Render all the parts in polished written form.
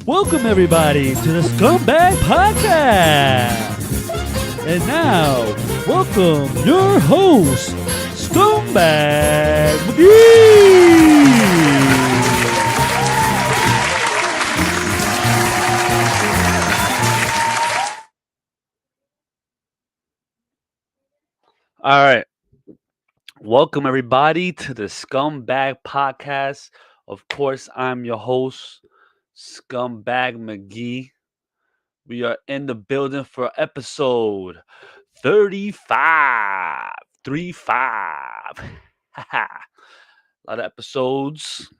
Welcome everybody to the Scumbag Podcast. And now, welcome your host, Scumbag McGee. All right. Welcome everybody to the Scumbag Podcast. Of course, I'm your host, Scumbag McGee. We are in the building for episode 35. 35. A lot of episodes.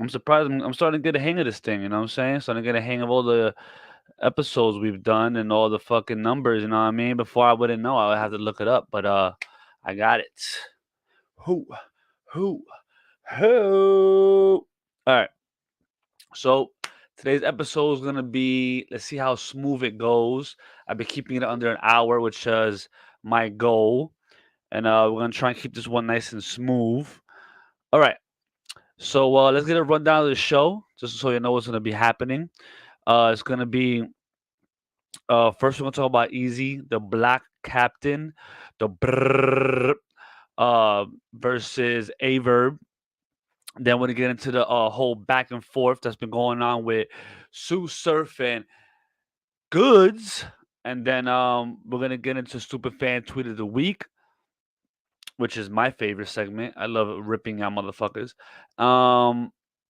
I'm surprised. I'm starting to get a hang of this thing, you know what I'm saying? Starting to get a hang of all the episodes we've done and all the fucking numbers, you know what I mean? Before I wouldn't know, I would have to look it up, but I got it. Who? Who? Who? All right. So today's episode is gonna be. Let's see how smooth it goes. I've been keeping it under an hour, which is my goal, and we're gonna try and keep this one nice and smooth. All right. So let's get a rundown of the show, just so you know what's gonna be happening. It's gonna be first we're gonna talk about Eazy, the Black Captain, the brrr, versus a Verb. Then we're gonna get into the whole back and forth that's been going on with Tsu Surf and Goodz, and then we're gonna get into Stupid Fan Tweet of the Week, which is my favorite segment. I love ripping out motherfuckers.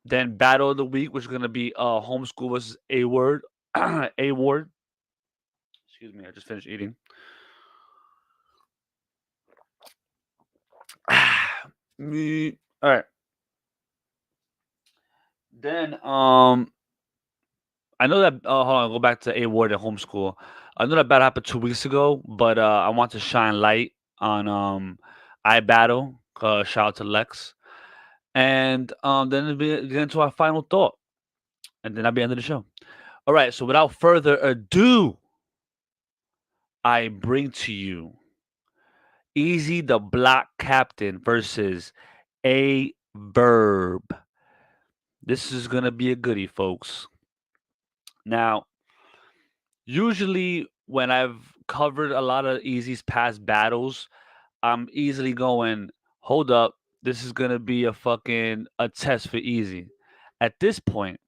Then Battle of the Week, which is gonna be Homeschool versus A Word, A Ward. Excuse me, I just finished eating. Me. All right. Then I know that. Hold on, go back to A Ward and Homeschool. I know that battle happened 2 weeks ago, but I want to shine light on I Battle. Shout out to Lex, and then we'll get into our final thought, and then I'll be end of the show. All right. So without further ado, I bring to you Eazy the Black Captain versus a Verb. This is gonna be a goodie, folks. Now, usually when I've covered a lot of Eazy's past battles, I'm easily going, hold up, this is gonna be a test for Eazy. At this point,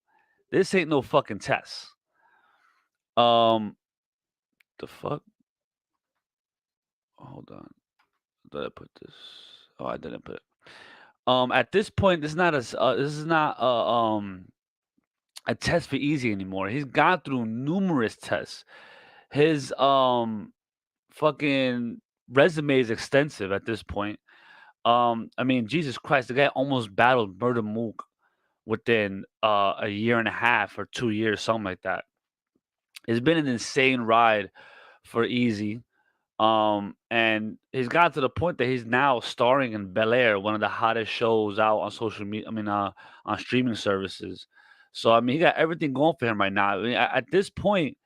this ain't no fucking test. Um, the fuck? Hold on. Did I put this? Oh, I didn't put it. At this point, this is not a test for Eazy anymore. He's gone through numerous tests. His fucking resume is extensive at this point. I mean, Jesus Christ, the guy almost battled Murder Mook within a year and a half or 2 years, something like that. It's been an insane ride for Eazy. And he's got to the point that he's now starring in Bel Air, one of the hottest shows out on social media. I mean, on streaming services. So I mean, he got everything going for him right now. I mean, at this point,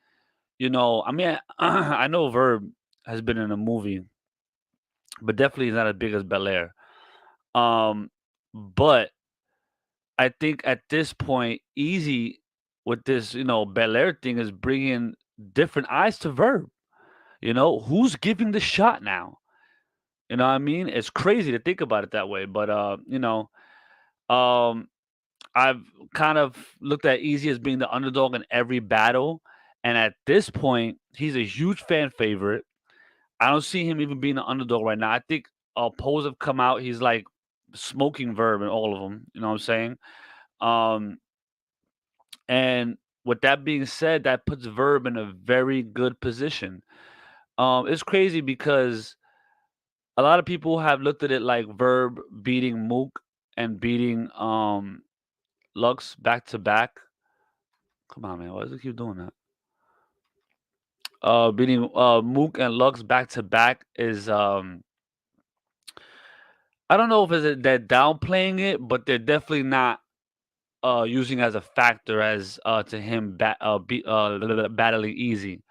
I mean, I know Verb has been in a movie, but definitely not as big as Bel Air. But I think at this point, Easy with this, Bel Air thing is bringing different eyes to Verb. Who's giving the shot now? You know what I mean? It's crazy to think about it that way, but um, I've kind of looked at Easy as being the underdog in every battle, and at this point, he's a huge fan favorite. I don't see him even being an underdog right now. I think polls have come out. He's like smoking Verb in all of them. You know what I'm saying? Um, and with that being said, that puts Verb in a very good position. It's crazy because a lot of people have looked at it like Verb beating Mook and beating Lux back to back. Come on, man. Why does it keep doing that? Beating Mook and Lux back to back is I don't know if they're downplaying it, but they're definitely not using as a factor as to him battling Easy.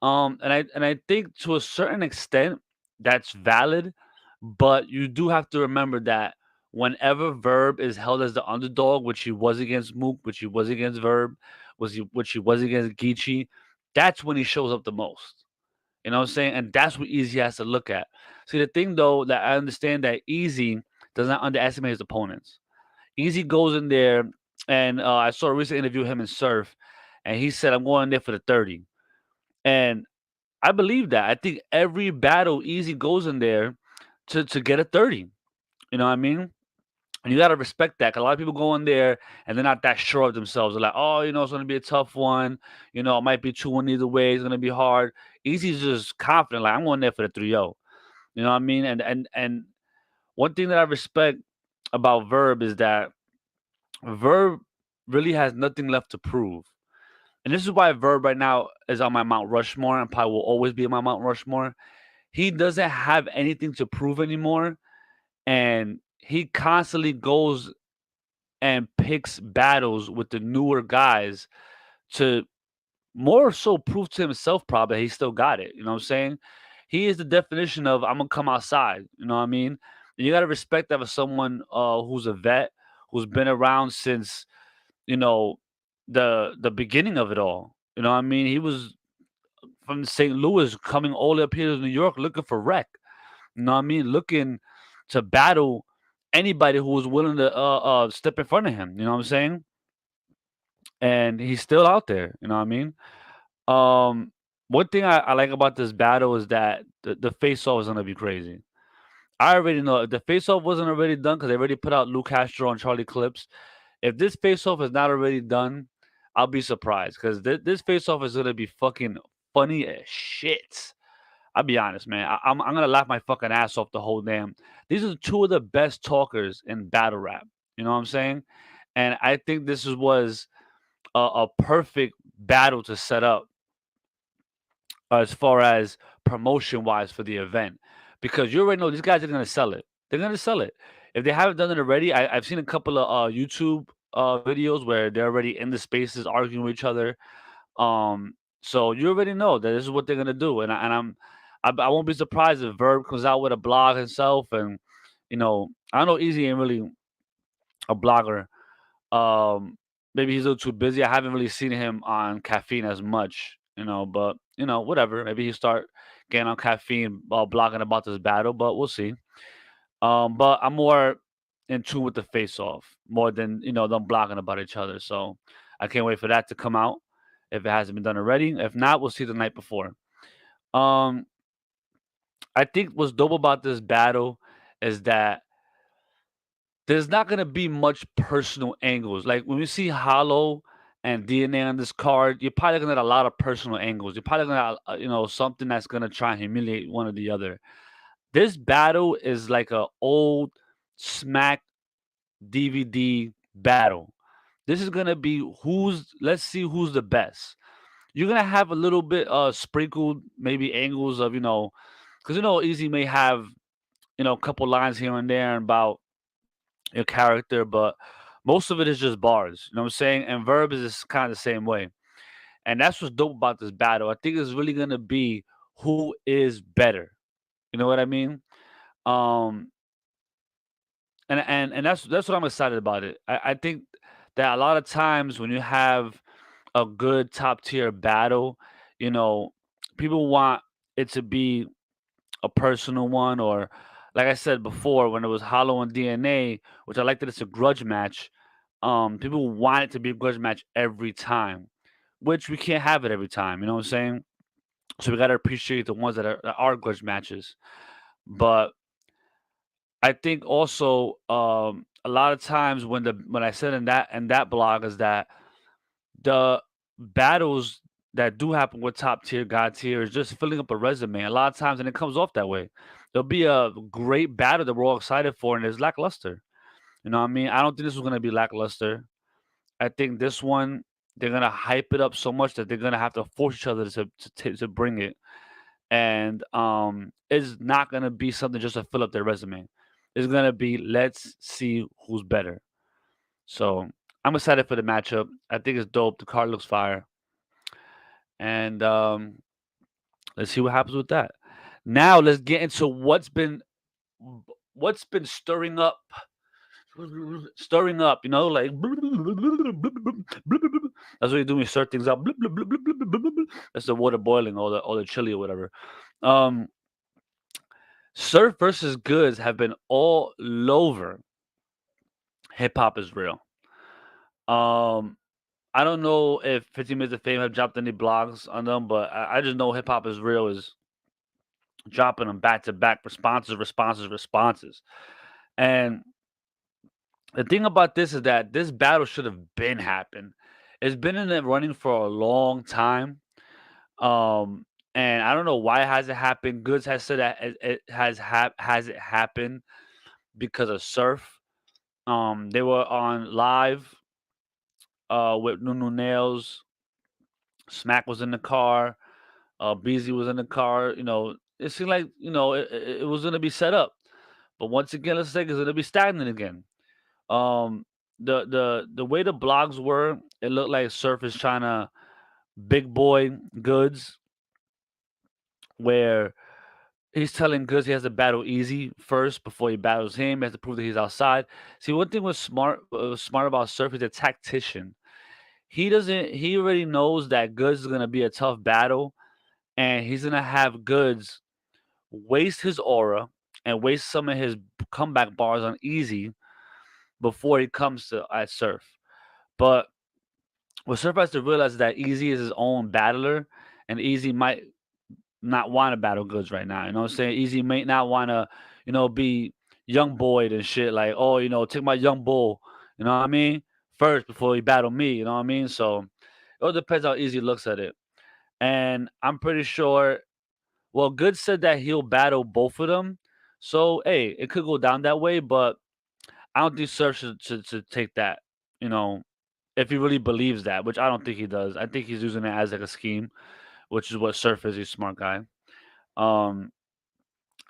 And I think to a certain extent that's valid, but you do have to remember that whenever Verb is held as the underdog, which he was against Mook, which he was against Verb, which he was against Geechee, that's when he shows up the most. You know what I'm saying? And that's what Easy has to look at. See, the thing though that I understand that Easy does not underestimate his opponents. Easy goes in there, and I saw a recent interview of him and Surf, and he said, "I'm going in there for the 30." And I believe that. I think every battle Easy goes in there to get a 30. You know what I mean? And you gotta respect that. 'Cause a lot of people go in there and they're not that sure of themselves. They're like, oh, it's gonna be a tough one. It might be 2-1 either way. It's gonna be hard. Easy's just confident, like I'm going there for the 3-0. You know what I mean? And one thing that I respect about Verb is that Verb really has nothing left to prove. And this is why Verb right now is on my Mount Rushmore and probably will always be on my Mount Rushmore. He doesn't have anything to prove anymore. And he constantly goes and picks battles with the newer guys to more so prove to himself probably he still got it. You know what I'm saying? He is the definition of I'm gonna come outside. You know what I mean? And you gotta respect that for someone who's a vet, who's been around since, you know, the beginning of it all. You know what I mean? He was from St. Louis coming all the way up here to New York looking for wreck. You know what I mean? Looking to battle anybody who was willing to step in front of him. You know what I'm saying? And he's still out there. You know what I mean? One thing I like about this battle is that the face off is gonna be crazy. I already know if the face off wasn't already done because they already put out Luke Castro and Charlie Clips. If this face off is not already done, I'll be surprised because this face off is gonna be fucking funny as shit. I'll be honest, man. I'm gonna laugh my fucking ass off the whole damn. These are two of the best talkers in battle rap. You know what I'm saying? And I think this was a perfect battle to set up as far as promotion wise for the event because you already know these guys are gonna sell it. They're gonna sell it. If they haven't done it already, I've seen a couple of YouTube videos where they're already in the spaces arguing with each other. So you already know that this is what they're gonna do, I won't be surprised if Verb comes out with a blog himself, and I know Easy ain't really a blogger. Um, Maybe he's a little too busy. I haven't really seen him on caffeine as much, but whatever. Maybe he start getting on caffeine while blogging about this battle, but we'll see. But I'm more in tune with the face off more than them blogging about each other. So I can't wait for that to come out if it hasn't been done already. If not, we'll see the night before. Um, I think what's dope about this battle is that there's not gonna be much personal angles. Like when we see Hollow and DNA on this card, you're probably gonna get a lot of personal angles. You're probably gonna, something that's gonna try and humiliate one or the other. This battle is like a old Smack DVD battle. This is gonna be let's see who's the best. You're gonna have a little bit sprinkled maybe angles of because Easy may have a couple lines here and there about your character, but most of it is just bars. You know what I'm saying? And Verb is kind of the same way. And that's what's dope about this battle. I think it's really gonna be who is better. You know what I mean? Um, and that's what I'm excited about it. I think that a lot of times when you have a good top tier battle, you know, people want it to be a personal one, or like I said before, when it was Hollow and DNA, which I like that it's a grudge match. People want it to be a grudge match every time, which we can't have it every time. You know what I'm saying? So we gotta appreciate the ones that are grudge matches. But I think also a lot of times when I said in that blog is that the battles that do happen with top tier, god tier is just filling up a resume. A lot of times, and it comes off that way. There'll be a great battle that we're all excited for, and it's lackluster. You know what I mean? I don't think this is gonna be lackluster. I think this one they're gonna hype it up so much that they're gonna have to force each other to bring it, and it's not gonna be something just to fill up their resume. It's gonna be let's see who's better. So I'm excited for the matchup. I think it's dope. The card looks fire, and let's see what happens with that. Now let's get into what's been stirring up stirring up, like that's what you do when you stir things up. That's the water boiling, all the chili or whatever. Um, Surf versus Goods have been all over. Hip hop is real. Um, I don't know if 15 Minutes of Fame have dropped any blogs on them, but I just know Hip Hop is Real is dropping them back to back, responses, responses, responses. And the thing about this is that this battle should have been happened. It's been in the running for a long time. Um, and I don't know why it hasn't happened. Goods has said that it has it happened because of Surf. They were on live with Nunu Nails. Smack was in the car. Beezy was in the car. It seemed like it was gonna be set up, but once again, let's say it's gonna be stagnant again. Um, the way the blogs were, it looked like Surf is trying to big boy Goods, where he's telling Goods he has to battle Eazy first before he battles him. He has to prove that he's outside. See, one thing was smart about Surf. He's a tactician. He doesn't. He already knows that Goods is gonna be a tough battle, and he's gonna have Goods waste his aura and waste some of his comeback bars on Easy before he comes to at Surf. But what Surf has to realize is that Easy is his own battler, and Easy might not want to battle Goods right now. You know what I'm saying? Easy may not want to, be young boy and shit like, oh, take my young bull. You know what I mean? First before he battle me. You know what I mean? So it all depends how Easy looks at it. And I'm pretty sure. Well, Good said that he'll battle both of them. So hey, it could go down that way, but I don't think Surf should take that. You know, if he really believes that, which I don't think he does. I think he's using it as like a scheme, which is what Surf is. He's a smart guy. Um,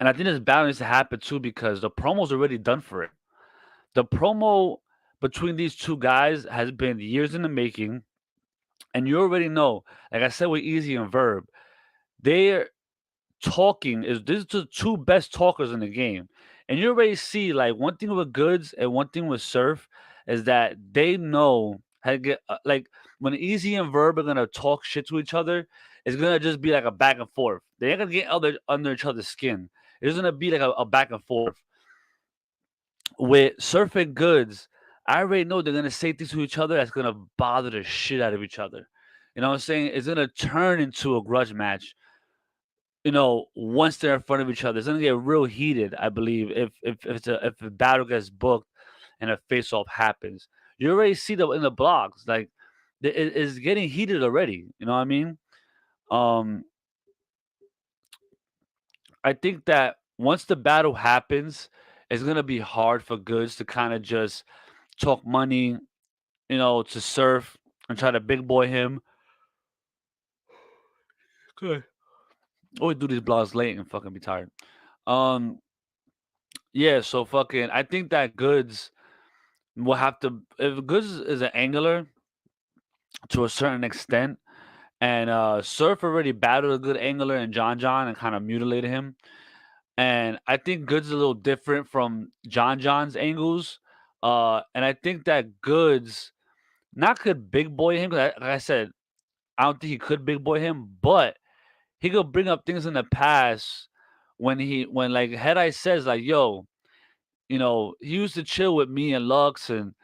and I think this battle needs to happen too because the promo's already done for it. The promo between these two guys has been years in the making, and you already know. Like I said with Easy and Verb, they're talking is this is the two best talkers in the game. And you already see like one thing with Goods and one thing with Surf is that they know how to get like when Easy and Verb are gonna talk shit to each other, it's gonna just be like a back and forth. They ain't gonna get under each other's skin. It's gonna be like a back and forth. With Surf and Goods, I already know they're gonna say things to each other that's gonna bother the shit out of each other. You know what I'm saying? It's gonna turn into a grudge match, once they're in front of each other. It's gonna get real heated, I believe, if a battle gets booked and a face off happens. You already see in the blogs, like it's getting heated already. You know what I mean? Um, I think that once the battle happens, it's gonna be hard for Goods to kind of just talk money, to Surf and try to big boy him. Good. Always do these blogs late and fucking be tired. Um, yeah, so fucking I think that Goods will have to if Goods is an angler to a certain extent, and Surf already battled a good angler in John and kind of mutilated him. And I think Goods is a little different from John's angles. And I think that Goods not could big boy him, 'cause like I said, I don't think he could big boy him, but he could bring up things in the past when like Head Eye says like, yo, he used to chill with me and Lux, and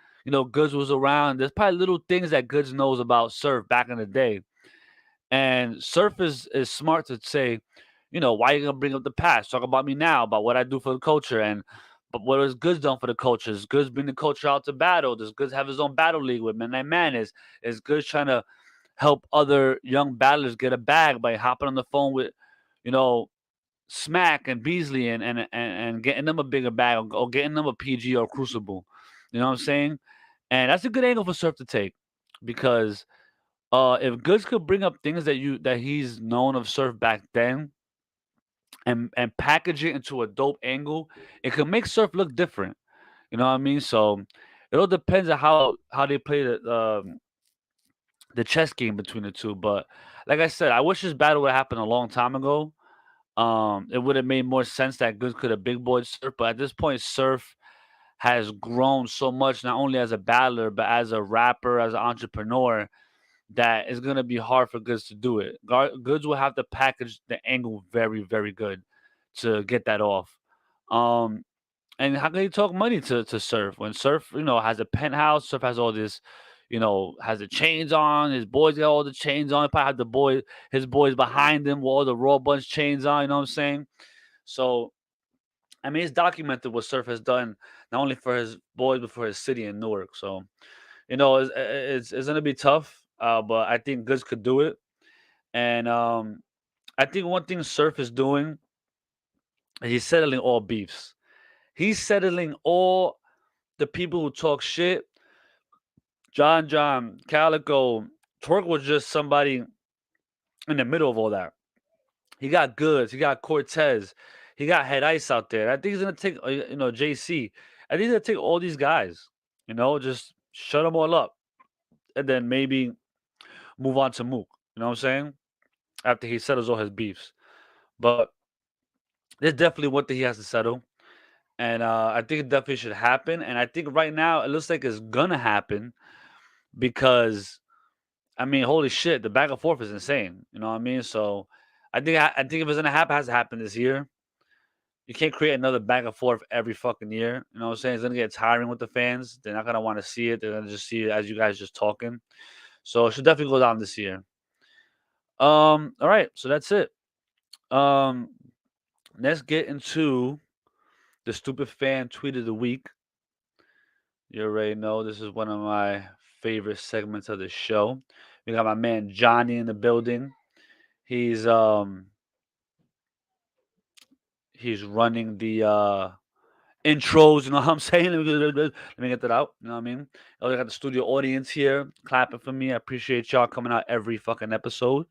Goods was around. There's probably little things that Goods knows about Surf back in the day. And Surf is smart to say, why you gonna bring up the past? Talk about me now, about what I do for the culture, and but what has Goods done for the culture? Is Goods bring the culture out to battle? Does Goods have his own battle league with Man Man? Is Goods trying to help other young battlers get a bag by hopping on the phone with, you know, Smack and Beasley and getting them a bigger bag, or getting them a PG or Crucible. You know what I'm saying? And that's a good angle for Surf to take, because if Goods could bring up things that he's known of Surf back then, and package it into a dope angle, it could make Surf look different. You know what I mean? So it all depends on how they play the chess game between the two. But like I said, I wish this battle would happen a long time ago. It would have made more sense that Goods could have big boyed Surf, but at this point, Surf has grown so much, not only as a battler but as a rapper, as an entrepreneur, that it's gonna be hard for Goods to do it. Goods will have to package the angle very, very good to get that off. Um, and how can he talk money to Surf when Surf, has a penthouse? Surf has all this, has the chains on. His boys got all the chains on. He probably have his boys behind him with all the Raw Bunch chains on. You know what I'm saying? So I mean, it's documented what Surf has done not only for his boys but for his city in Newark. So it's gonna be tough, but I think Goods could do it. And I think one thing Surf is doing is he's settling all beefs. He's settling all the people who talk shit. John, Calico, Twerk was just somebody in the middle of all that. He got Goods, he got Cortez, he got Head Ice out there. I think he's gonna take JC. I think he's gonna take all these guys, just shut them all up, and then maybe move on to Mook. You know what I'm saying? After he settles all his beefs, but there's definitely one thing he has to settle, and I think it definitely should happen. And I think right now it looks like it's gonna happen because I mean, holy shit, the back and forth is insane. You know what I mean? So I think if it's gonna happen, it has to happen this year. You can't create another back and forth every fucking year. You know what I'm saying? It's gonna get tiring with the fans. They're not gonna want to see it. They're gonna just see it as you guys just talking. So it should definitely go down this year. All right, so that's it. Um, let's get into the stupid fan tweet of the week. You already know this is one of my favorite segments of the show. We got my man Johnny in the building. He's he's running the intros, you know what I'm saying? Let me get that out. You know what I mean? I got the studio audience here clapping for me. I appreciate y'all coming out every fucking episode.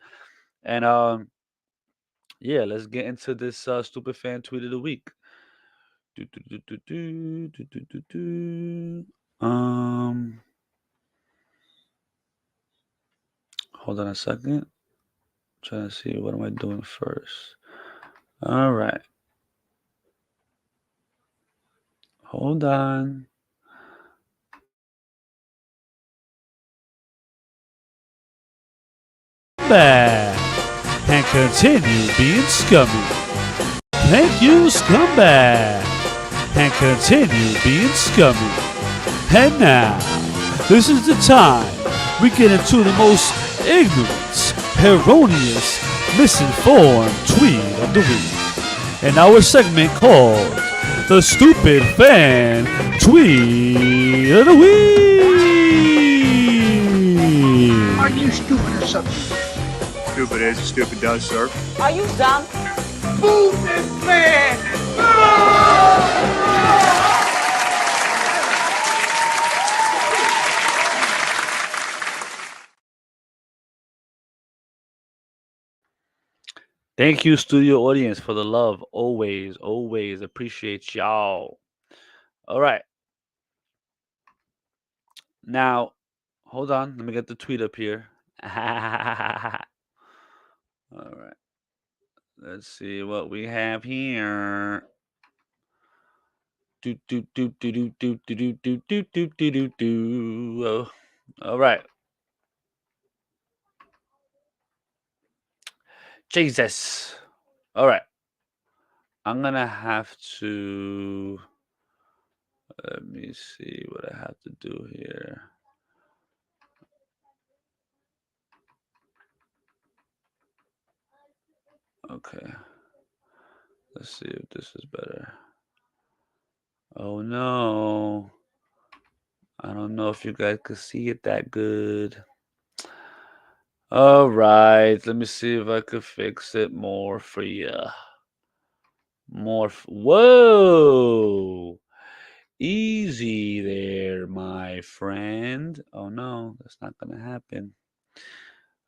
And yeah, let's get into this stupid fan tweet of the week. Do, do, do, do, do, do, do, do, do. Hold on a second. Trying to see what am I doing first. All right. Hold on. Back and continue being scummy. Thank you, scumbag, and continue being scummy. And now, this is the time we get into the most ignorant, erroneous, misinformed tweet of the week. In our segment called the Stupid Fan Tweet of the Week. Are you stupid or something? Stupid is, stupid does, sir. Are you dumb? Move this man! Thank you, studio audience, for the love. Always, always appreciate y'all. All right. Now, hold on. Let me get the tweet up here. All right. Let's see what we have here. Do do do do do do do do do do do do do. All right. Jesus. All right. I'm gonna have to. Let me see what I have to do here. Okay. Let's see if this is better. Oh no. I don't know if you guys can see it that good. All right. Let me see if I could fix it more for you. Whoa. Easy there, my friend. Oh no, that's not going to happen.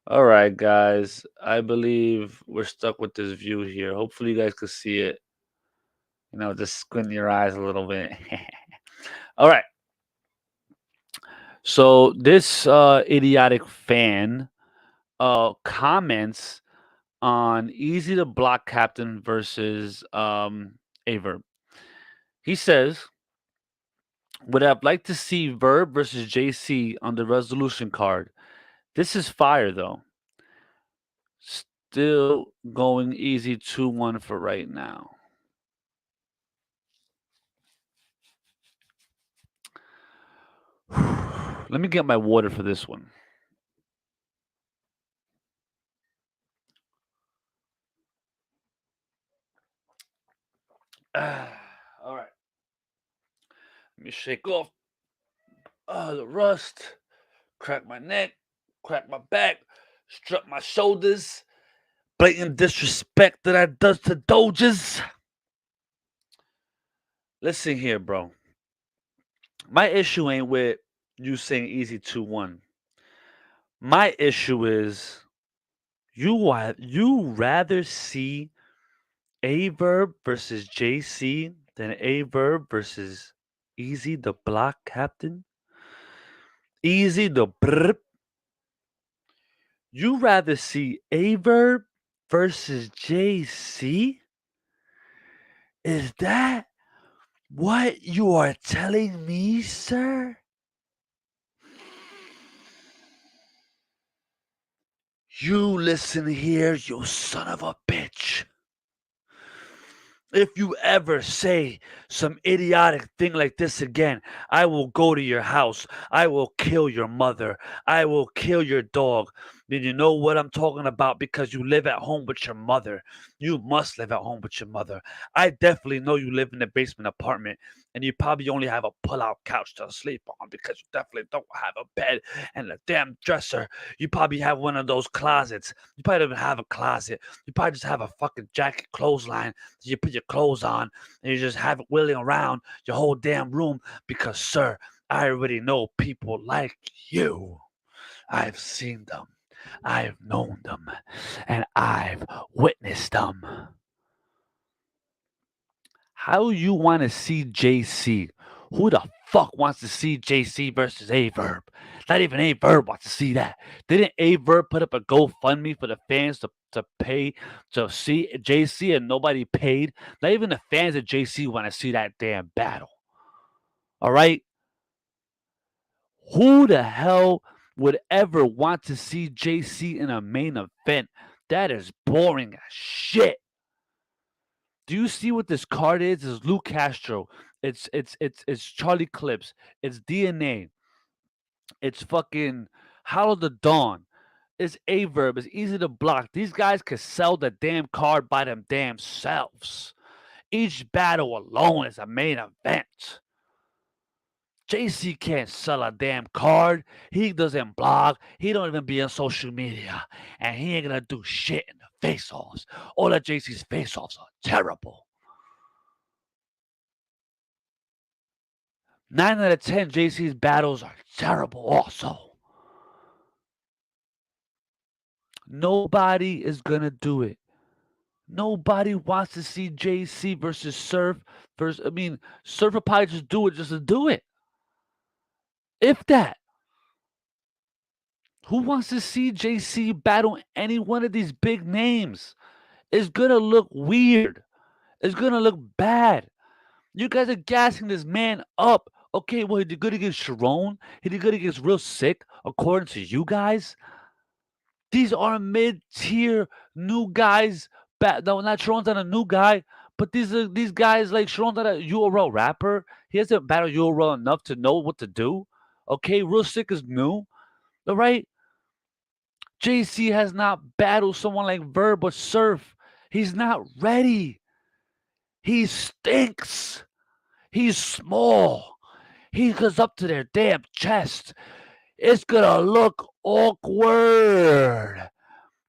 All right, guys. I believe we're stuck with this view here. Hopefully, you guys can see it. Just squint your eyes a little bit. All right. So this idiotic fan comments on Easy to Block Captain versus a Verb. He says, Would have liked to see Verb versus JC on the resolution card. This is fire though. Still going easy 2-1 for right now. Let me get my water for this one. All right. Let me shake off the rust, crack my neck, crack my back, strut my shoulders. Blatant disrespect that I does to Doges. Listen here, bro. My issue ain't with you saying easy 2-1. My issue is you rather see A Verb versus JC than A Verb versus Easy the block captain. Easy the brr. You rather see A Verb versus JC? Is that what you are telling me, sir? You listen here, you son of a bitch. If you ever say some idiotic thing like this again, I will go to your house. I will kill your mother. I will kill your dog. Then you know what I'm talking about because you live at home with your mother. You must live at home with your mother. I definitely know you live in a basement apartment and you probably only have a pull-out couch to sleep on because you definitely don't have a bed and a damn dresser. You probably have one of those closets. You probably don't even have a closet. You probably just have a fucking jacket clothesline. You put your clothes on and you just have it wheeling around your whole damn room because, sir, I already know people like you. I've seen them. I've known them. And I've witnessed them. How you want to see JC? Who the fuck wants to see JC versus A Verb? Not even A Verb wants to see that. Didn't A Verb put up a GoFundMe for the fans to pay to see JC and nobody paid? Not even the fans of JC want to see that damn battle. All right? Who the hell would ever want to see JC in a main event? That is boring as shit. Do you see what this card is? It's Luke Castro. It's Charlie Clips. It's DNA. It's fucking Hollow the Dawn. It's A Verb. It's easy to block. These guys could sell the damn card by them damn selves. Each battle alone is a main event. JC can't sell a damn card. He doesn't blog. He don't even be on social media. And he ain't gonna do shit in the face-offs. All of JC's face-offs are terrible. 9 out of 10 JC's battles are terrible also. Nobody is going to do it. Nobody wants to see JC versus Surf. Surf will probably just do it just to do it. If that. Who wants to see JC battle any one of these big names? It's going to look weird. It's going to look bad. You guys are gassing this man up. Okay, well, he did good against Sharon. He did good against Real Sick, according to you guys. These are mid-tier new guys. No, not Sharon's not a new guy, but these guys like Sharon's not a URL rapper. He hasn't battled URL enough to know what to do. Okay, Real Sick is new. All right. JC has not battled someone like Verb or Surf. He's not ready. He stinks. He's small. He goes up to their damn chest. It's gonna look awkward.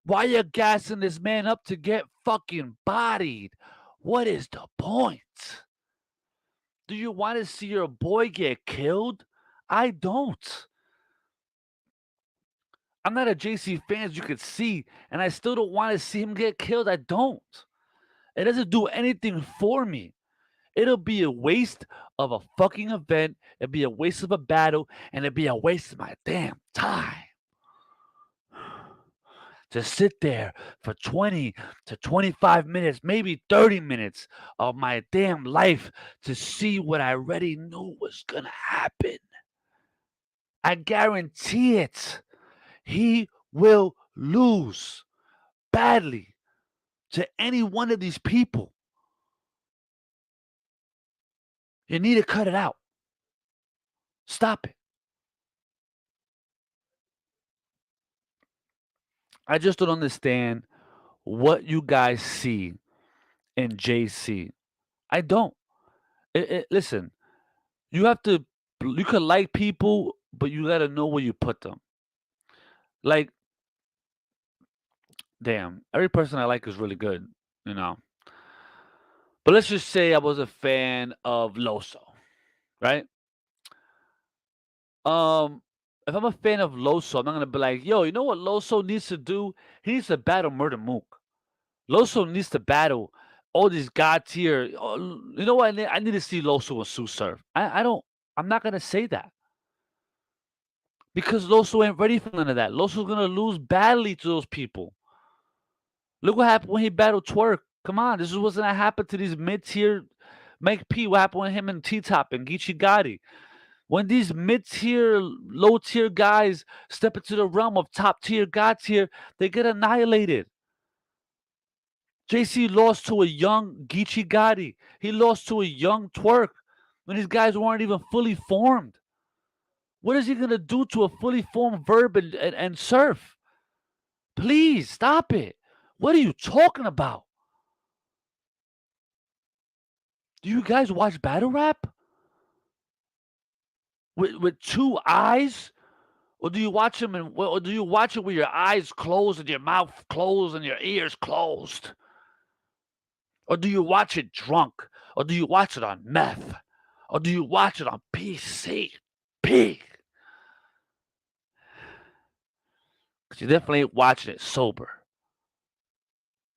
Why you gassing this man up to get fucking bodied? What is the point? Do you want to see your boy get killed? I don't. I'm not a JC fan, as you can see, and I still don't want to see him get killed. I don't. It doesn't do anything for me. It'll be a waste of a fucking event. It'll be a waste of a battle, and it'll be a waste of my damn time. to sit there for 20 to 25 minutes, maybe 30 minutes of my damn life to see what I already knew was going to happen. I guarantee it. He will lose badly to any one of these people. You need to cut it out. Stop it. I just don't understand what you guys see in JC. I don't. Listen, you have to, you could like people, but you got to know where you put them. Like, damn, every person I like is really good, you know. But let's just say I was a fan of Loso, right? Um, if I'm a fan of Loso, I'm not gonna be like, yo, you know what Loso needs to do? He needs to battle Murder Mook. Loso needs to battle all these god tier. Oh, you know what? I need to see Loso and Tsu Surf. I don't. I'm not gonna say that because Loso ain't ready for none of that. Loso's gonna lose badly to those people. Look what happened when he battled Twerk. Come on, this is what's gonna happen to these mid tier. Mike P. What happened with him and T Top and Geechee Gotti? When these mid tier, low tier guys step into the realm of top tier, god tier, they get annihilated. JC lost to a young Geechee Gotti. He lost to a young Twerk when these guys weren't even fully formed. What is he gonna do to a fully formed Verb and Surf? Please stop it. What are you talking about? Do you guys watch battle rap with two eyes? Or do you watch them or do you watch it with your eyes closed and your mouth closed and your ears closed? Or do you watch it drunk? Or do you watch it on meth? Or do you watch it on PCP? Because you definitely ain't watching it sober.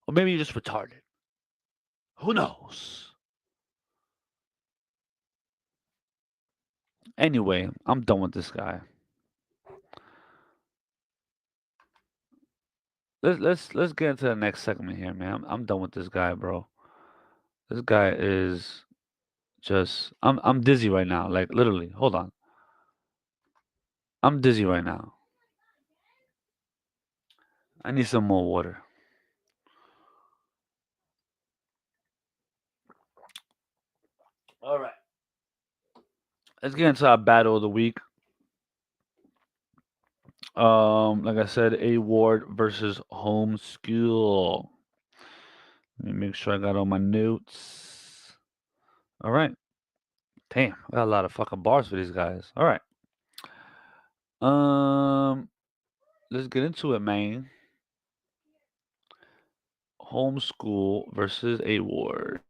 Or maybe you're just retarded. Who knows? Anyway, I'm done with this guy. Let's get into the next segment here, man. I'm done with this guy, bro. This guy is just I'm dizzy right now. Like literally. Hold on. I'm dizzy right now. I need some more water. All right. Let's get into our battle of the week. Like I said, A Ward versus Homeschool. Let me make sure I got all my notes. All right. Damn, I got a lot of fucking bars for these guys. All right. Um, let's get into it, man. Homeschool versus A Ward.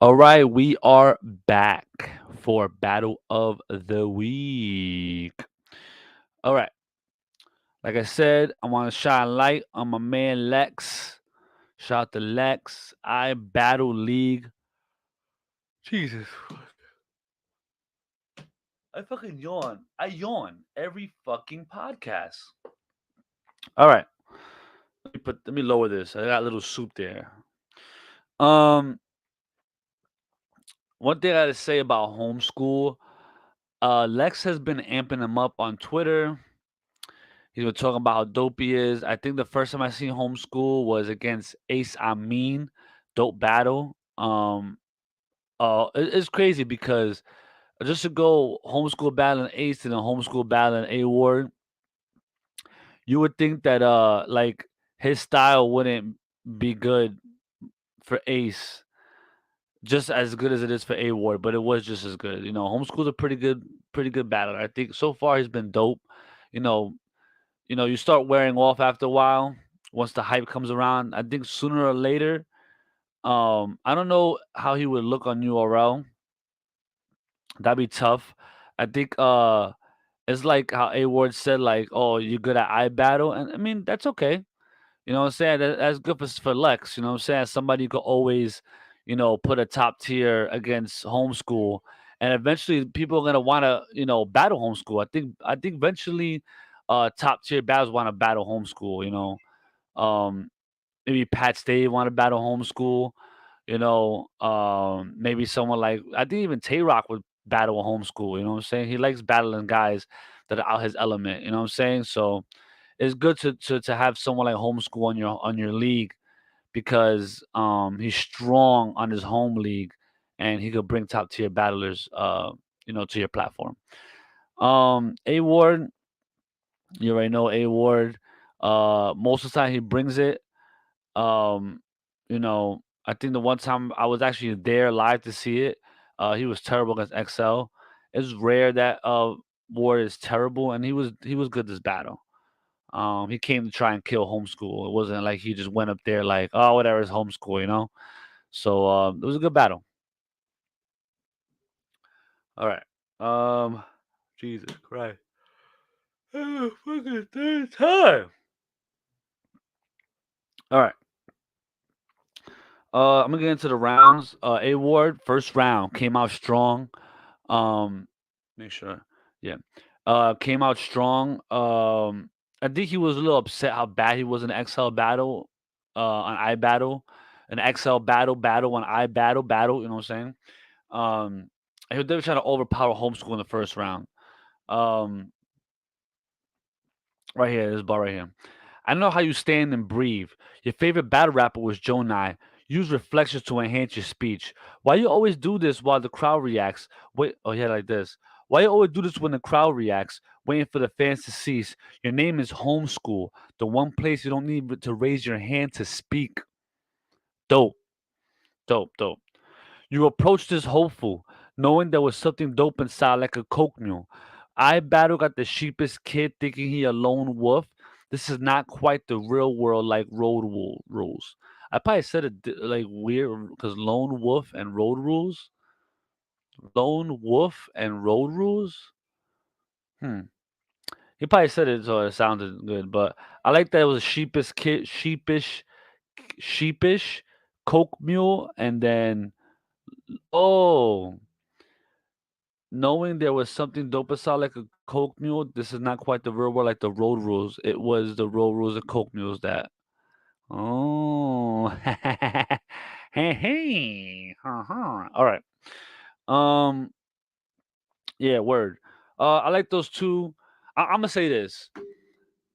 All right, we are back for Battle of the Week. All right. Like I said, I want to shine light on my man Lex. Shout out to Lex. I Battle League. Jesus. I fucking yawn. I yawn every fucking podcast. All right. Let me lower this. I got a little soup there. Um, one thing I gotta say about Homeschool, Lex has been amping him up on Twitter. He's been talking about how dope he is. I think the first time I seen Homeschool was against Ace Amin. Dope battle. It's crazy because just to go Homeschool battling Ace and then Homeschool battling A Ward, you would think that like his style wouldn't be good for Ace, just as good as it is for A Ward, but it was just as good. You know, Homeschool's a pretty good pretty good battler. I think so far he's been dope. You know, you start wearing off after a while once the hype comes around. I think sooner or later, I don't know how he would look on URL. That'd be tough. I think it's like how A Ward said, like, oh, you're good at eye battle, and I mean that's okay. You know what I'm saying? That's good for Lex. You know what I'm saying? Somebody you could always, put a top tier against homeschool, and eventually people are gonna want to, battle homeschool. I think eventually, top tier battles want to battle homeschool. Maybe Pat Stay want to battle homeschool. Maybe someone like I think even Tay Rock would battle a homeschool. You know what I'm saying? He likes battling guys that are out his element. You know what I'm saying? So it's good to have someone like homeschool on your league because he's strong on his home league and he could bring top tier battlers to your platform. A Ward, you already know A Ward. Most of the time he brings it. Um, I think the one time I was actually there live to see it, he was terrible against XL. It's rare that Ward is terrible, and he was good this battle. He came to try and kill homeschool. It wasn't like he just went up there like, oh, whatever is homeschool. So it was a good battle. All right. Jesus Christ. Oh, fucking third time. All right. I'm gonna get into the rounds. A Ward, first round, came out strong. Make sure. Yeah. Came out strong. I think he was a little upset how bad he was in the XL battle, on I battle, an XL battle on I battle. You know what I'm saying? They were trying to overpower homeschool in the first round. Um, right here, this bar right here. I know how you stand and breathe. Your favorite battle rapper was Joe Nye. Use reflections to enhance your speech. Why you always do this while the crowd reacts? Wait, oh yeah, like this. Why you always do this when the crowd reacts, waiting for the fans to cease? Your name is Homeschool, the one place you don't need to raise your hand to speak. Dope, dope. You approached this hopeful, knowing there was something dope inside like a coke mule. I battle got the sheepest kid thinking he a lone wolf. This is not quite the real world like rules. I probably said it like weird because lone wolf and road rules. Lone wolf and road rules. Hmm. He probably said it so it sounded good, but I like that it was a sheepish, coke mule, and then oh, knowing there was something dope aside like a coke mule, this is not quite the real world like the road rules. It was the road rules of coke mules that. Oh, hey, all right. Um, yeah, word. I like those two. I'm gonna say this.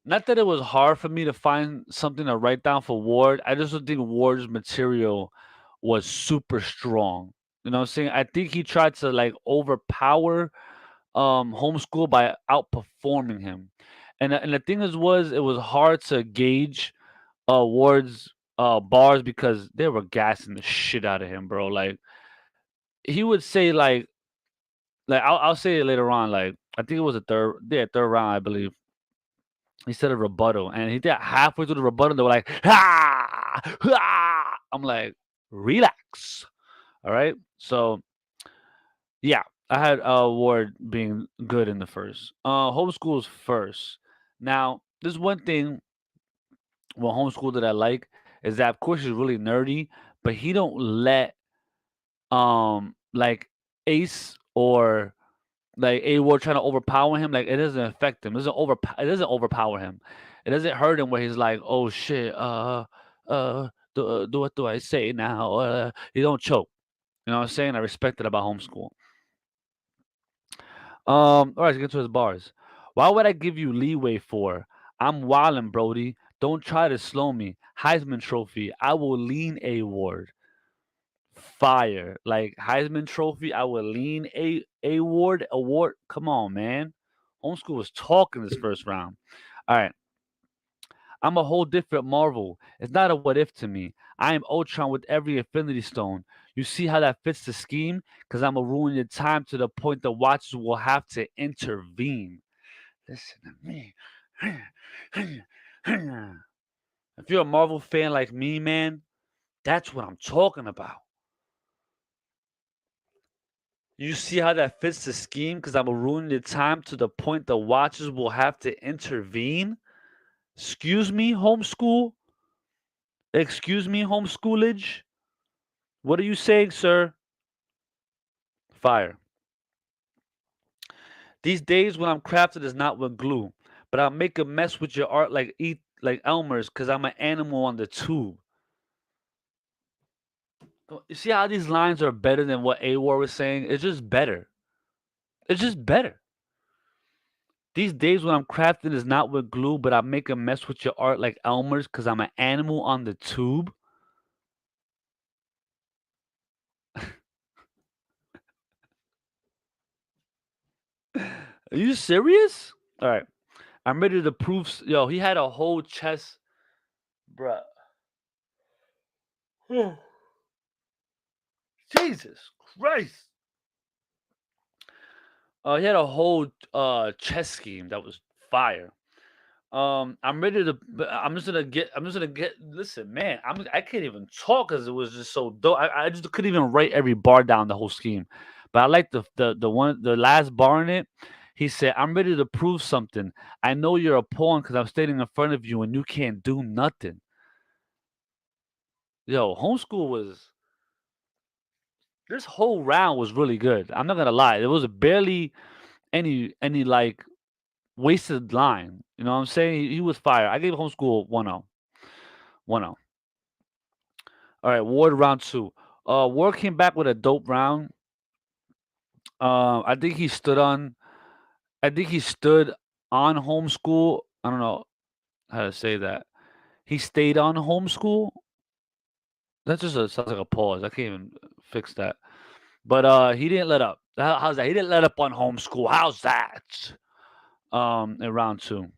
Not that it was hard for me to find something to write down for Ward. I just don't think Ward's material was super strong. You know what I'm saying? I think he tried to like overpower homeschool by outperforming him. And the thing is was it was hard to gauge Ward's bars because they were gassing the shit out of him, bro. Like he would say like I'll say it later on. Like I think it was a third round, I believe. He said a rebuttal, and he did halfway through the rebuttal. They were like, ah, ah. I'm like, relax, all right. So yeah, I had Ward being good in the first. Homeschool's first. Now, there's one thing with homeschool that I like is that of course he's really nerdy, but he don't let like Ace or like A Ward trying to overpower him, like it doesn't affect him. It doesn't overpower him. It doesn't hurt him where he's like, oh shit, what do I say now? He don't choke. You know what I'm saying? I respect it about homeschool. All right, let's get to his bars. Why would I give you leeway for? I'm wildin', Brody. Don't try to slow me. Heisman Trophy. I will lean A Ward. Fire. Like Heisman Trophy, I will lean A Ward award. Come on, man. Homeschool was talking this first round. All right. I'm a whole different Marvel. It's not a what if to me. I am Ultron with every Infinity Stone. You see how that fits the scheme? Because I'm going to ruin your time to the point the watchers will have to intervene. Listen to me. If you're a Marvel fan like me, man, that's what I'm talking about. You see how that fits the scheme? Because I'm ruining the time to the point the watchers will have to intervene. Excuse me, homeschool? Excuse me, homeschoolage? What are you saying, sir? Fire. These days when I'm crafted is not with glue, but I'll make a mess with your art like Elmer's because I'm an animal on the tube. You see how these lines are better than what A War was saying? It's just better. It's just better. These days when I'm crafted is not with glue, but I make a mess with your art like Elmer's because I'm an animal on the tube. Are you serious? All right. I'm ready to prove. Yo, he had a whole chest, bruh. Jesus Christ. He had a whole chess scheme that was fire. I'm ready to. I'm just gonna get. Listen, man. I can't even talk because it was just so dope. I just couldn't even write every bar down the whole scheme. But I like the last bar in it. He said, "I'm ready to prove something. I know you're a pawn because I'm standing in front of you and you can't do nothing." Yo, homeschool was. This whole round was really good. I'm not gonna lie. There was barely any like wasted line. You know what I'm saying? He was fire. I gave homeschool 1-0. 1-0. All right, Ward round two. Ward came back with a dope round. I think he stood on. I think he stood on homeschool. I don't know how to say that. He stayed on homeschool. That just sounds like a pause. I can't even fix that. But he didn't let up. How's that? He didn't let up on homeschool. How's that? In round two.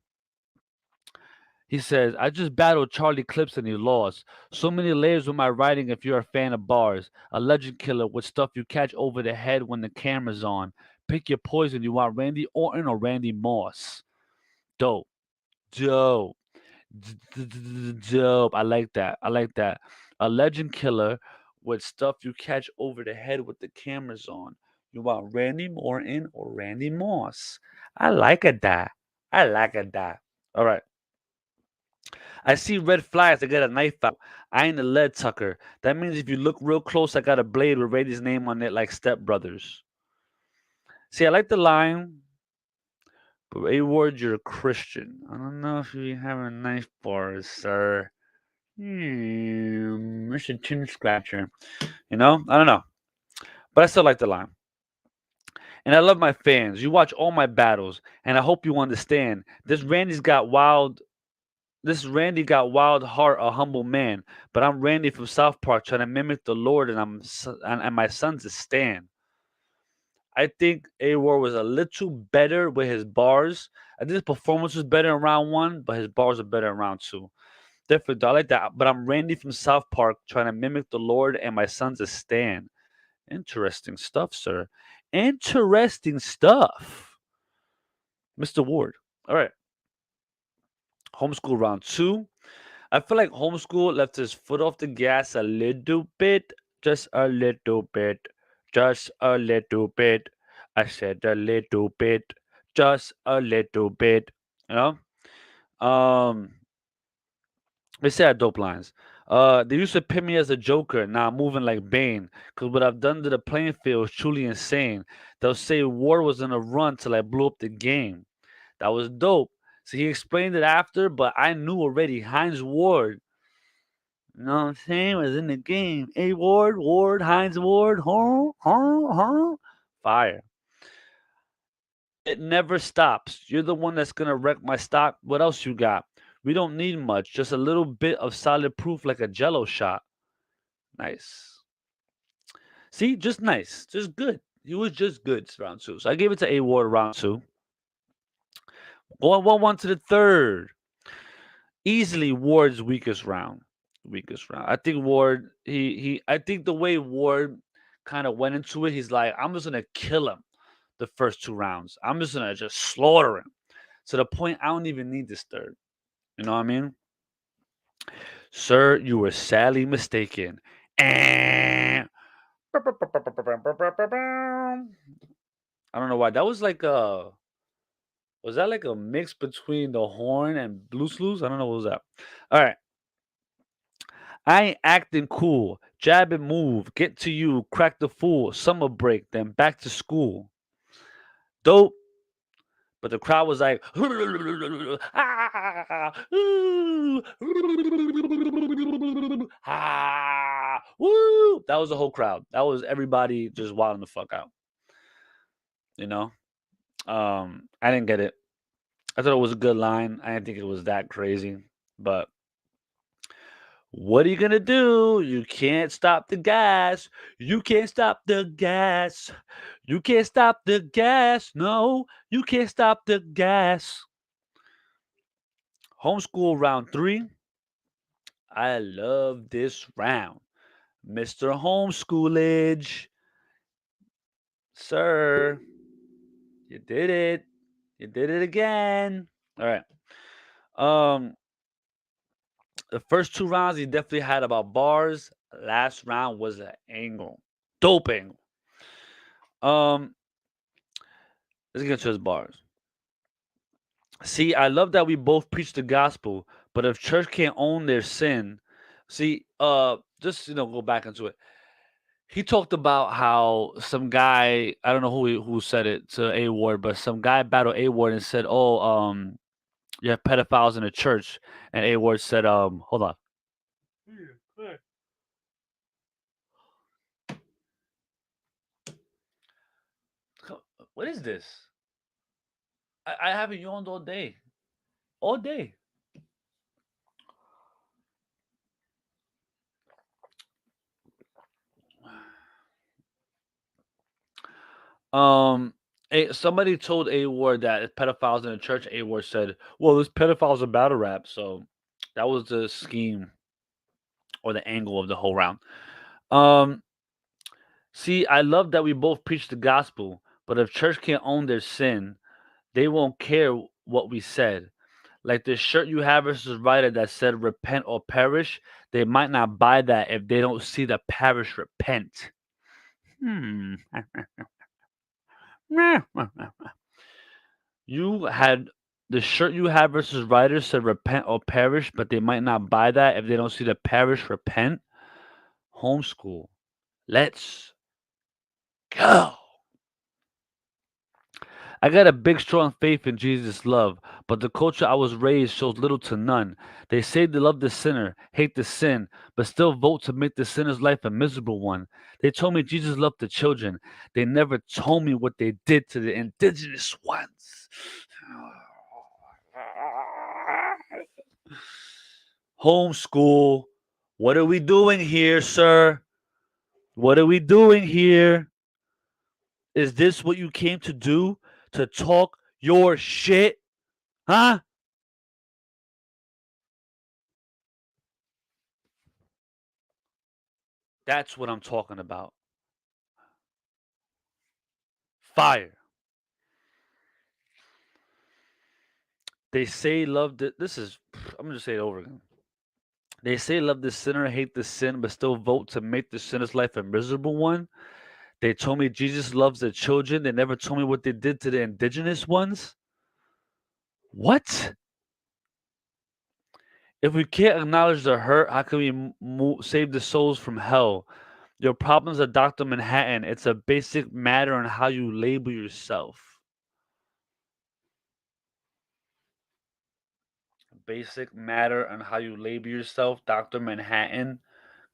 He says, I just battled Charlie Clips and he lost. So many layers with my writing if you're a fan of bars. A legend killer with stuff you catch over the head when the camera's on. Pick your poison. You want Randy Orton or Randy Moss? Dope. Dope. Dope. I like that. I like that. A legend killer with stuff you catch over the head with the cameras on. You want Randy Orton or Randy Moss? I like it that. I like it that. All right. I see red flags. I got a knife out. I ain't a lead tucker. That means if you look real close, I got a blade with Randy's name on it, like Step Brothers. See, I like the line, but A Ward, you're a Christian. I don't know if you have a knife bars, sir. Mr. Chin Scratcher. You know, I don't know, but I still like the line. And I love my fans. You watch all my battles, and I hope you understand. This Randy got wild heart, a humble man. But I'm Randy from South Park trying to mimic the Lord, and and my son's a Stan. I think A War was a little better with his bars. I think his performance was better in round one, but his bars are better in round two. Definitely, I like that. But I'm Randy from South Park trying to mimic the Lord, and my son's a Stan. Interesting stuff, sir. Interesting stuff, Mr. Ward. All right, homeschool round two. I feel like homeschool left his foot off the gas a little bit, just a little bit, just a little bit. I said a little bit, just a little bit. You know, they say dope lines. They used to pin me as a joker. Now I'm moving like Bane. Cause what I've done to the playing field is truly insane. They'll say war was in a run till I blew up the game. That was dope. So he explained it after, but I knew already. Heinz Ward, you know what I'm saying? Was in the game. A Ward, Heinz Ward, Fire. It never stops. You're the one that's gonna wreck my stock. What else you got? We don't need much. Just a little bit of solid proof like a jello shot. Nice. See, just nice. Just good. He was just good round two. So I gave it to A Ward round two. Going 1-1 to the third. Easily Ward's weakest round. weakest round. I think Ward. He. I think the way Ward kind of went into it, he's like, I'm just gonna kill him the first two rounds. I'm just gonna just slaughter him to the point I don't even need this third. You know what I mean? Sir, you were sadly mistaken. And I don't know why. That was like a was that like a mix between the horn and blue sluice? I don't know what was that. All right. I ain't acting cool. Jab and move. Get to you. Crack the fool. Summer break. Then back to school. Dope. But the crowd was like, ah, ooh, ah, woo. That was the whole crowd. That was everybody just wilding the fuck out. You know? I didn't get it. I thought it was a good line. I didn't think it was that crazy. But what are you gonna do? You can't stop the gas. You can't stop the gas. You can't stop the gas. No, you can't stop the gas. Homeschool round 3. I love this round. Mr. Homeschoolage. Sir, you did it. You did it again. All right. Um, the first two rounds he definitely had about bars. Last round was an angle. Dope angle. Um, let's get to his bars. See, I love that we both preach the gospel, but if church can't own their sin, see, just go back into it. He talked about how some guy, I don't know who said it to A Ward, but some guy battled A Ward and said, "Oh, you have pedophiles in the church," and A Ward said, hold on, what is this? I haven't yawned all day. Um, somebody told A Ward that if pedophiles in the church. A Ward said, "Well, this pedophiles in battle rap." So that was the scheme or the angle of the whole round. Um, see, I love that we both preach the gospel, but if church can't own their sin, they won't care what we said. Like the shirt you have versus writer that said "repent or perish," they might not buy that if they don't see the parish repent. Hmm. You had the shirt you have versus writers said repent or perish, but they might not buy that if they don't see the parish repent. Homeschool. Let's go. I got a big strong faith in Jesus' love, but the culture I was raised shows little to none. They say they love the sinner, hate the sin, but still vote to make the sinner's life a miserable one. They told me Jesus loved the children. They never told me what they did to the indigenous ones. Homeschool. What are we doing here, sir? What are we doing here? Is this what you came to do? To talk your shit? Huh? That's what I'm talking about. Fire. They say love this is I'm gonna just say it over again. They say love the sinner, hate the sin, but still vote to make the sinner's life a miserable one. They told me Jesus loves the children. They never told me what they did to the indigenous ones. What? If we can't acknowledge the hurt, how can we save the souls from hell? Your problems are Dr. Manhattan. It's a basic matter on how you label yourself. Basic matter on how you label yourself, Dr. Manhattan.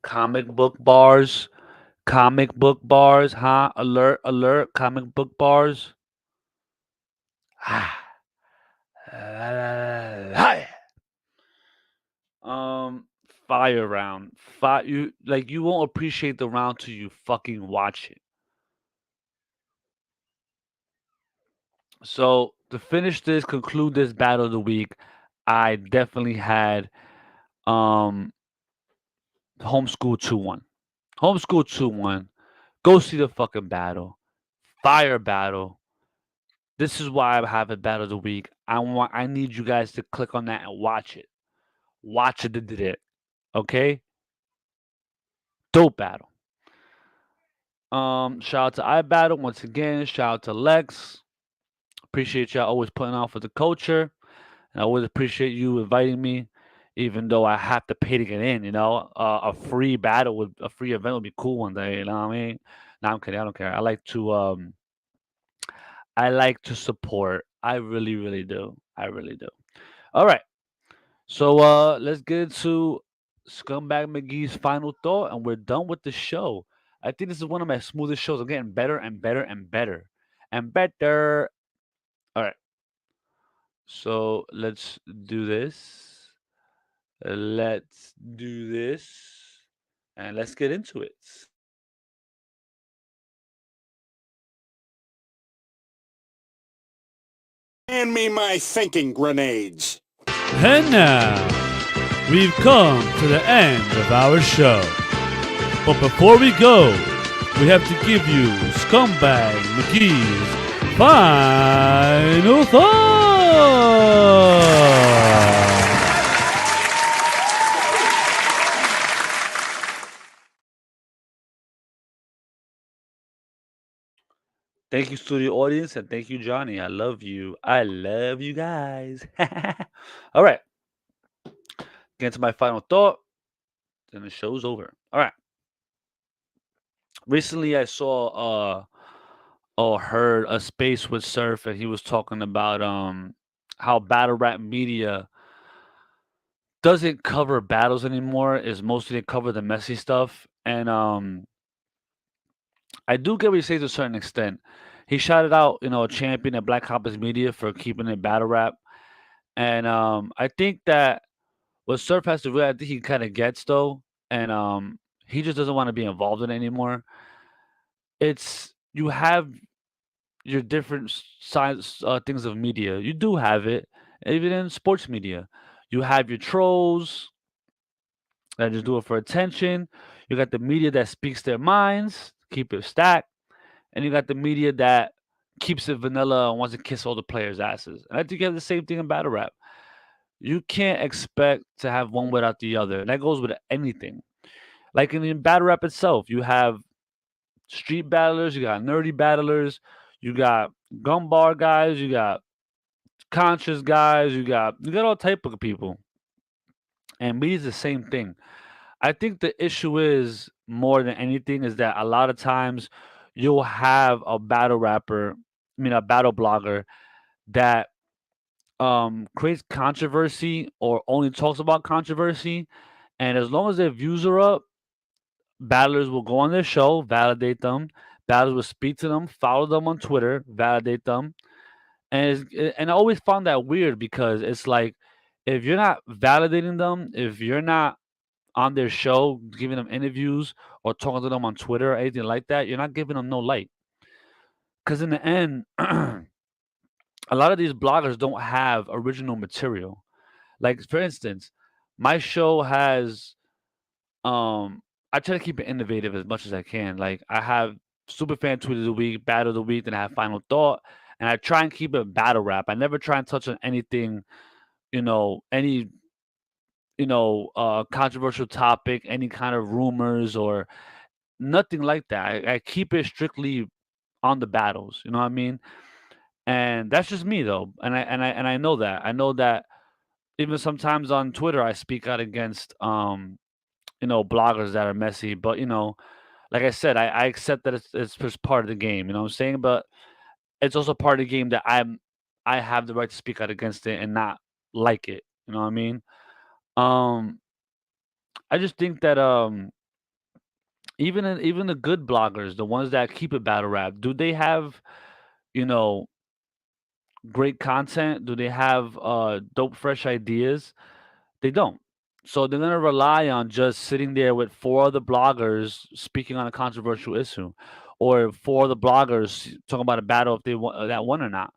Comic book bars. Comic book bars, huh? Alert, alert, comic book bars. um, fire round. You won't appreciate the round till you fucking watch it. So to finish this, conclude this battle of the week, I definitely had um Homeschool 2-1. Homeschool 2-1. Go see the fucking battle. Fire battle. This is why I have a battle of the week. I need you guys to click on that and watch it. Watch it. Okay? Dope battle. Shout out to iBattle once again. Shout out to Lex. Appreciate y'all always putting out for the culture. And I always appreciate you inviting me, even though I have to pay to get in. A free battle with a free event would be cool one day. You know what I mean? No, I'm kidding. I don't care. I like to support. I really, really do. I really do. All right. So let's get into Scumbag McGee's final thought, and we're done with the show. I think this is one of my smoothest shows. I'm getting better and better and better and better. All right. So let's do this. Let's do this. And let's get into it. Hand me my thinking grenades. And now, we've come to the end of our show. But before we go, we have to give you Scumbag McGee's final thought. Thank you, studio audience, and thank you, Johnny. I love you. I love you guys. All right. Get to my final thought. Then the show's over. All right. Recently, I saw or heard a space with Surf, and he was talking about how battle rap media doesn't cover battles anymore. Is mostly they cover the messy stuff, and I do get what he says to a certain extent. He shouted out, a champion at Black Compass Media for keeping it battle rap, and I think that what Surf has to realize, I think he kind of gets though, and he just doesn't want to be involved in it anymore. It's you have your different sides things of media. You do have it, even in sports media. You have your trolls that just do it for attention. You got the media that speaks their minds, keep it stacked, and you got the media that keeps it vanilla and wants to kiss all the players' asses. And I think you have the same thing in battle rap. You can't expect to have one without the other. And that goes with anything. Like in battle rap itself, you have street battlers, you got nerdy battlers, you got gun bar guys, you got conscious guys, you got all type of people. And me is the same thing. I think the issue is more than anything is that a lot of times you'll have a battle rapper, a battle blogger that creates controversy or only talks about controversy, and as long as their views are up, battlers will go on their show, validate them. Battlers will speak to them, follow them on Twitter, validate them. And I always found that weird because it's like if you're not validating them, if you're not on their show giving them interviews or talking to them on Twitter or anything like that, you're not giving them no light. Because in the end, a lot of these bloggers don't have original material. Like for instance, my show has I try to keep it innovative as much as I can. Like I have Superfan Tweet of the Week, Battle of the Week, then I have Final Thought, and I try and keep it battle rap. I never try and touch on anything, any controversial topic, any kind of rumors or nothing like that. I keep it strictly on the battles. You know what I mean? And that's just me though, and I know that. I know that even sometimes on Twitter I speak out against bloggers that are messy, but like I said, I accept that it's just part of the game. You know what I'm saying? But it's also part of the game that I have the right to speak out against it and not like it. You know what I mean? Um, I just think that even the good bloggers, the ones that keep it battle rap, do they have you know great content? Do they have dope fresh ideas? They don't. So they're gonna rely on just sitting there with four other bloggers speaking on a controversial issue, or four other bloggers talking about a battle if they want that one or not.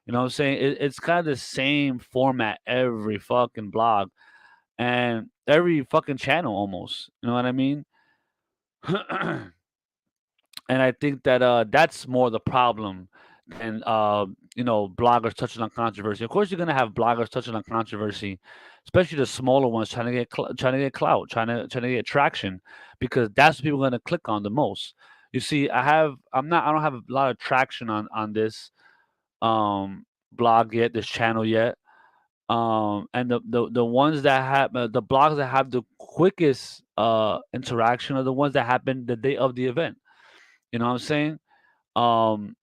You know what I'm saying? It's kind of the same format every fucking blog. and every fucking channel almost. You know what I mean? And I think that that's more the problem than bloggers touching on controversy. Of course, you're gonna have bloggers touching on controversy, especially the smaller ones trying to get trying to get clout, trying to get traction, because that's what people are gonna click on the most. You see, I don't have a lot of traction on this blog yet, this channel yet. And the ones that have the blogs that have the quickest interaction are the ones that happen the day of the event. You know what I'm saying? Um,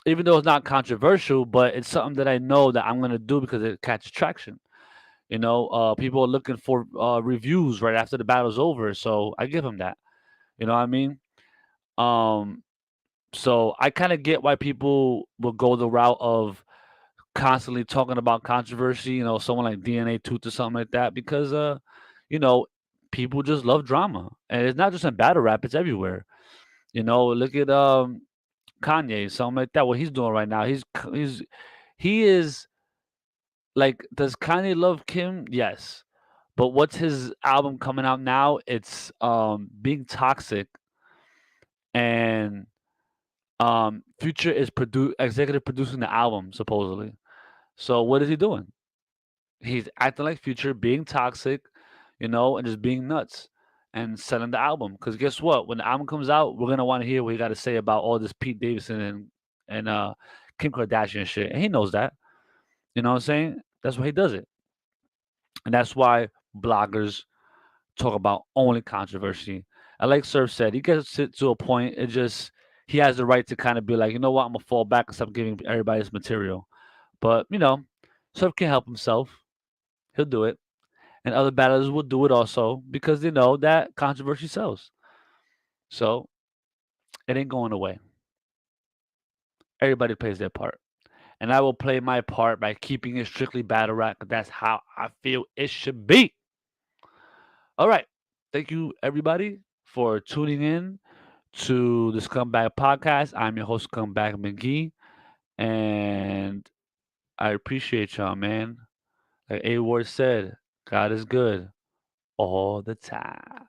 Even though it's not controversial, but it's something that I know that I'm gonna do because it catches traction. People are looking for reviews right after the battle's over, so I give them that. You know what I mean? Um, so I kind of get why people will go the route of constantly talking about controversy. Someone like DNA Tooth or something like that, because you know, people just love drama, and it's not just in battle rap; it's everywhere. Look at Kanye, something like that. What he's doing right now, he is like, does Kanye love Kim? Yes, but what's his album coming out now? It's being toxic, and Future is executive producing the album supposedly. So what is he doing? He's acting like Future, being toxic, and just being nuts and selling the album. Because guess what? When the album comes out, we're gonna want to hear what he got to say about all this Pete Davidson and Kim Kardashian shit, and he knows that. You know what I'm saying? That's why he does it, and that's why bloggers talk about only controversy. And like Surf said, he gets it to a point. It just he has the right to kind of be like, you know what, I'm gonna fall back and stop giving everybody this material. But Surf can't help himself. He'll do it, and other battlers will do it also because they know that controversy sells. So it ain't going away. Everybody plays their part. And I will play my part by keeping it strictly battle rap, 'cause that's how I feel it should be. All right. Thank you, everybody, for tuning in to the Scumbag Podcast. I'm your host, Scumbag McGee, and I appreciate y'all, man. Like A Ward said, God is good all the time.